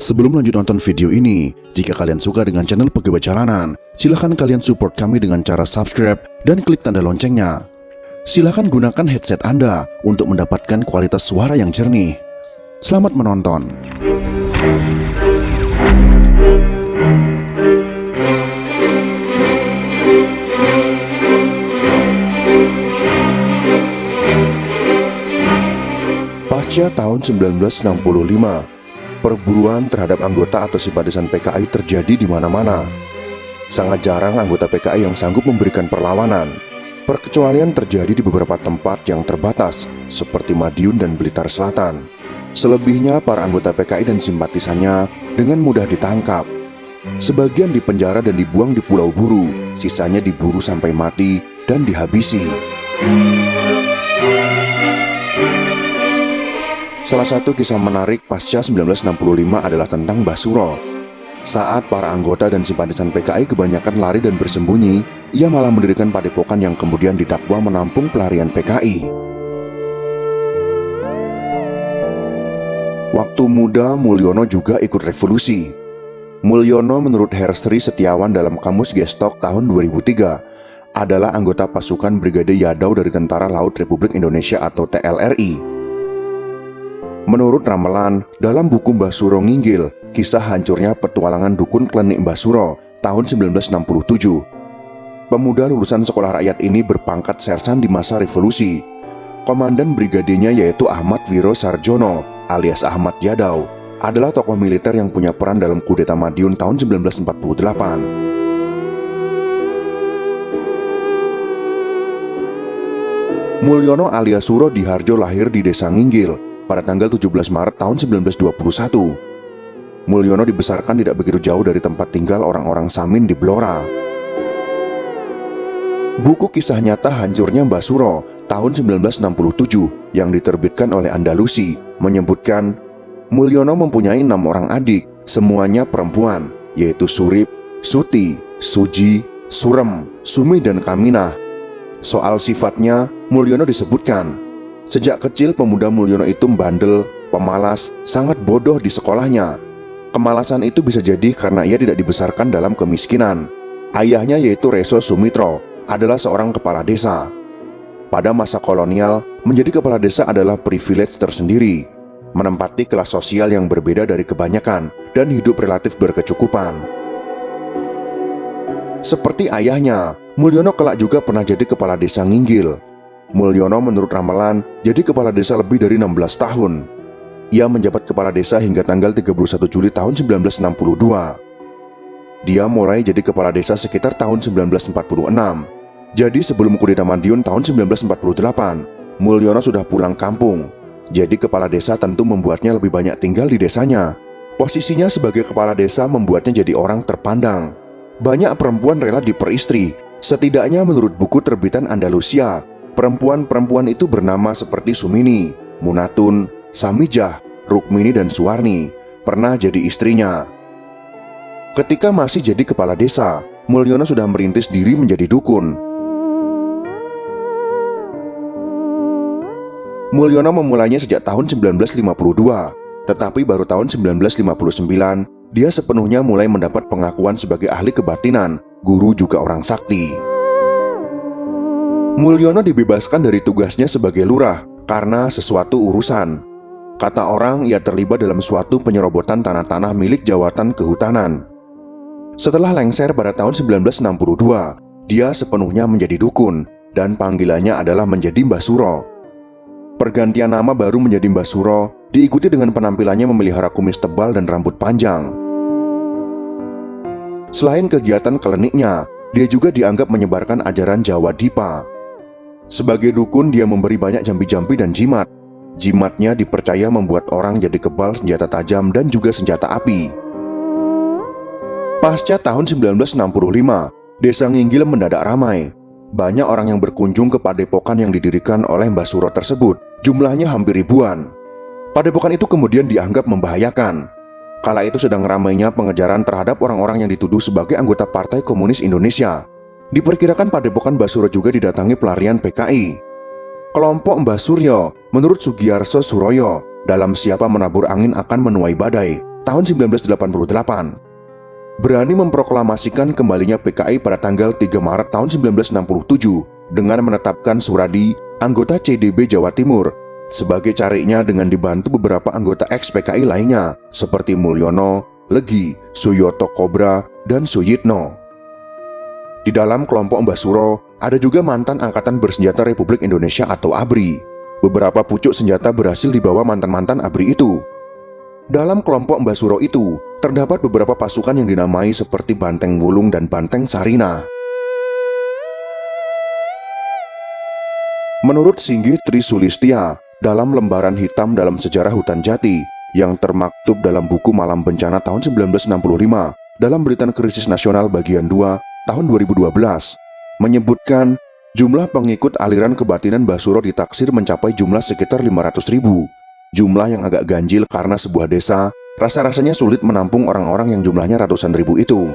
Sebelum lanjut nonton video ini, jika kalian suka dengan channel Pegawai Jalanan, silahkan kalian support kami dengan cara subscribe dan klik tanda loncengnya. Silahkan gunakan headset Anda untuk mendapatkan kualitas suara yang jernih. Selamat menonton. Pasca tahun 1965, perburuan terhadap anggota atau simpatisan PKI terjadi di mana-mana. Sangat jarang anggota PKI yang sanggup memberikan perlawanan. Perkecualian terjadi di beberapa tempat yang terbatas, seperti Madiun dan Blitar Selatan. Selebihnya para anggota PKI dan simpatisannya dengan mudah ditangkap. Sebagian dipenjara dan dibuang di Pulau Buru, sisanya diburu sampai mati dan dihabisi. Salah satu kisah menarik pasca 1965 adalah tentang Mbah Suro. Saat para anggota dan simpatisan PKI kebanyakan lari dan bersembunyi, ia malah mendirikan padepokan yang kemudian didakwa menampung pelarian PKI. Waktu muda, Mulyono juga ikut revolusi. Mulyono menurut Herstri Setiawan dalam Kamus Gestok tahun 2003 adalah anggota pasukan Brigade Yadau dari Tentara Laut Republik Indonesia atau TLRI. Menurut ramalan, dalam buku Mbah Suro Nginggil, kisah hancurnya petualangan dukun Klenik Mbah Suro tahun 1967. Pemuda lulusan sekolah rakyat ini berpangkat sersan di masa revolusi. Komandan brigadenya yaitu Ahmad Wiro Sarjono alias Ahmad Yadau adalah tokoh militer yang punya peran dalam kudeta Madiun tahun 1948. Mulyono alias Suro Diharjo lahir di Desa Nginggil pada tanggal 17 Maret tahun 1921. Mulyono dibesarkan tidak begitu jauh dari tempat tinggal orang-orang Samin di Blora. Buku kisah nyata hancurnya Mbah Suro tahun 1967 yang diterbitkan oleh Andalusi menyebutkan Mulyono mempunyai 6 orang adik, semuanya perempuan, yaitu Surip, Suti, Suji, Surem, Sumi, dan Kaminah. Soal sifatnya, Mulyono disebutkan, sejak kecil pemuda Mulyono itu bandel, pemalas, sangat bodoh di sekolahnya. Kemalasan itu bisa jadi karena ia tidak dibesarkan dalam kemiskinan. Ayahnya yaitu Reso Sumitro adalah seorang kepala desa. Pada masa kolonial, menjadi kepala desa adalah privilege tersendiri, menempati kelas sosial yang berbeda dari kebanyakan dan hidup relatif berkecukupan. Seperti ayahnya, Mulyono kelak juga pernah jadi kepala desa Nginggil. Mulyono menurut ramalan jadi kepala desa lebih dari 16 tahun. Ia menjabat kepala desa hingga tanggal 31 Juli tahun 1962. Dia mulai jadi kepala desa sekitar tahun 1946. Jadi sebelum kudeta Madiun tahun 1948, Mulyono sudah pulang kampung. Jadi kepala desa tentu membuatnya lebih banyak tinggal di desanya. Posisinya sebagai kepala desa membuatnya jadi orang terpandang. Banyak perempuan rela diperistri. Setidaknya menurut buku terbitan Andalusia, perempuan-perempuan itu bernama seperti Sumini, Munatun, Samijah, Rukmini, dan Suwarni pernah jadi istrinya. Ketika masih jadi kepala desa, Mulyono sudah merintis diri menjadi dukun. Mulyono memulainya sejak tahun 1952, tetapi baru tahun 1959 dia sepenuhnya mulai mendapat pengakuan sebagai ahli kebatinan, guru juga orang sakti. Mulyono dibebaskan dari tugasnya sebagai lurah karena sesuatu urusan. Kata orang, ia terlibat dalam suatu penyerobotan tanah-tanah milik jawatan kehutanan. Setelah lengser pada tahun 1962, dia sepenuhnya menjadi dukun dan panggilannya adalah menjadi Mbah Suro. Pergantian nama baru menjadi Mbah Suro diikuti dengan penampilannya memelihara kumis tebal dan rambut panjang. Selain kegiatan kliniknya, dia juga dianggap menyebarkan ajaran Jawa Dipa. Sebagai dukun, dia memberi banyak jampi-jampi dan jimat. Jimatnya dipercaya membuat orang jadi kebal senjata tajam dan juga senjata api. Pasca tahun 1965, Desa Nginggil mendadak ramai. Banyak orang yang berkunjung ke padepokan yang didirikan oleh Mbah Suro tersebut. Jumlahnya hampir ribuan. Padepokan itu kemudian dianggap membahayakan. Kala itu sedang ramainya pengejaran terhadap orang-orang yang dituduh sebagai anggota Partai Komunis Indonesia. Diperkirakan padepokan Mbah Suro juga didatangi pelarian PKI. Kelompok Mbah Suryo, menurut Sugiyarso Suroyo, dalam Siapa Menabur Angin Akan Menuai Badai, tahun 1988. Berani memproklamasikan kembalinya PKI pada tanggal 3 Maret tahun 1967 dengan menetapkan Suradi, anggota CDB Jawa Timur, sebagai carinya dengan dibantu beberapa anggota ex-PKI lainnya seperti Mulyono, Legi, Suyoto Kobra, dan Suyitno. Di dalam kelompok Mbah Suro, ada juga mantan Angkatan Bersenjata Republik Indonesia atau ABRI. Beberapa pucuk senjata berhasil dibawa mantan-mantan ABRI itu. Dalam kelompok Mbah Suro itu, terdapat beberapa pasukan yang dinamai seperti Banteng Wulung dan Banteng Sarina. Menurut Singgih Tri Sulistia, dalam lembaran hitam dalam sejarah hutan jati yang termaktub dalam buku Malam Bencana tahun 1965 dalam Berita Krisis Nasional bagian 2 tahun 2012, menyebutkan jumlah pengikut aliran kebatinan Mbah Suro ditaksir mencapai jumlah sekitar 500.000. Jumlah yang agak ganjil karena sebuah desa rasa-rasanya sulit menampung orang-orang yang jumlahnya ratusan ribu itu.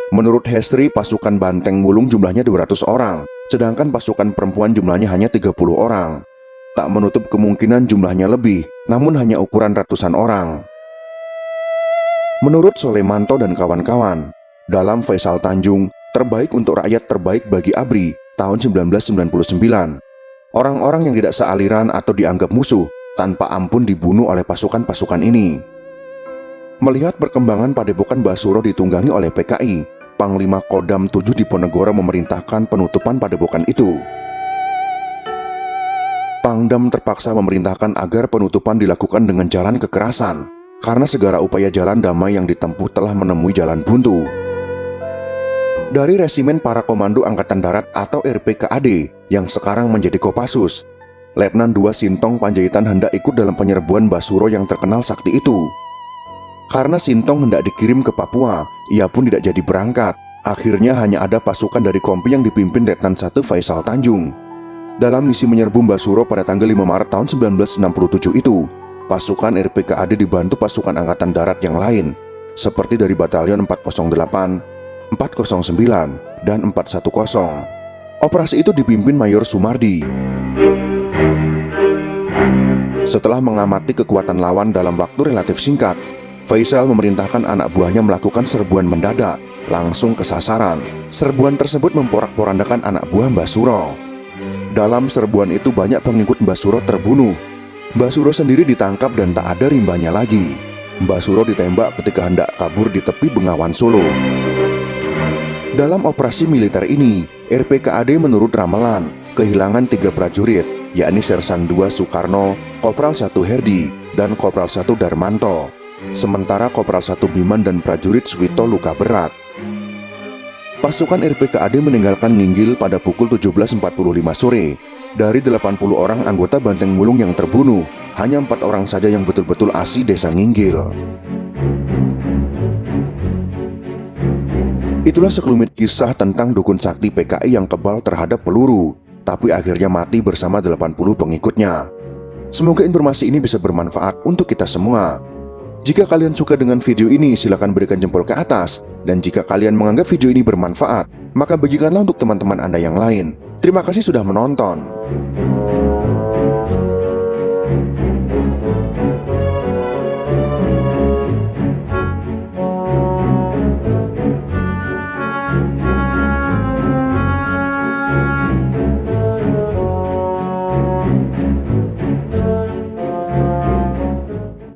Menurut Hestri, pasukan Banteng Wulung jumlahnya 200 orang, sedangkan pasukan perempuan jumlahnya hanya 30 orang. Tak menutup kemungkinan jumlahnya lebih, namun hanya ukuran ratusan orang. Menurut Solemanto dan kawan-kawan, dalam Faisal Tanjung, terbaik untuk rakyat terbaik bagi ABRI tahun 1999, orang-orang yang tidak sealiran atau dianggap musuh tanpa ampun dibunuh oleh pasukan-pasukan ini. Melihat perkembangan padepokan Mbah Suro ditunggangi oleh PKI, Panglima Kodam 7 Diponegoro memerintahkan penutupan padepokan itu. Pangdam terpaksa memerintahkan agar penutupan dilakukan dengan jalan kekerasan, karena segala upaya jalan damai yang ditempuh telah menemui jalan buntu. Dari Resimen Para Komando Angkatan Darat atau RPKAD yang sekarang menjadi Kopassus, Letnan 2 Sintong Panjaitan hendak ikut dalam penyerbuan Mbah Suro yang terkenal sakti itu. Karena Sintong hendak dikirim ke Papua, ia pun tidak jadi berangkat. Akhirnya hanya ada pasukan dari Kompi yang dipimpin Letnan 1 Faisal Tanjung. Dalam misi menyerbu Mbah Suro pada tanggal 5 Maret tahun 1967 itu, pasukan RPKAD dibantu pasukan Angkatan Darat yang lain, seperti dari Batalion 408, 409, dan 410. Operasi itu dipimpin Mayor Sumardi. Setelah mengamati kekuatan lawan dalam waktu relatif singkat, Faisal memerintahkan anak buahnya melakukan serbuan mendadak, langsung ke sasaran. Serbuan tersebut memporak-porandakan anak buah Mbah Suro. Dalam serbuan itu banyak pengikut Mbah Suro terbunuh. Mbah Suro sendiri ditangkap dan tak ada rimbanya lagi. Mbah Suro ditembak ketika hendak kabur di tepi Bengawan Solo. Dalam operasi militer ini, RPKAD menurut ramalan kehilangan 3 prajurit, yakni Sersan 2 Soekarno, Kopral 1 Herdi, dan Kopral 1 Darmanto. Sementara Kopral 1 Biman dan prajurit Suwito luka berat. Pasukan RPKAD meninggalkan Nginggil pada pukul 17.45 sore. Dari 80 orang anggota Banteng Wulung yang terbunuh, hanya 4 orang saja yang betul-betul asli desa Nginggil. Itulah sekelumit kisah tentang dukun sakti PKI yang kebal terhadap peluru, tapi akhirnya mati bersama 80 pengikutnya. Semoga informasi ini bisa bermanfaat untuk kita semua. Jika kalian suka dengan video ini, silakan berikan jempol ke atas. Dan jika kalian menganggap video ini bermanfaat, maka bagikanlah untuk teman-teman Anda yang lain. Terima kasih sudah menonton.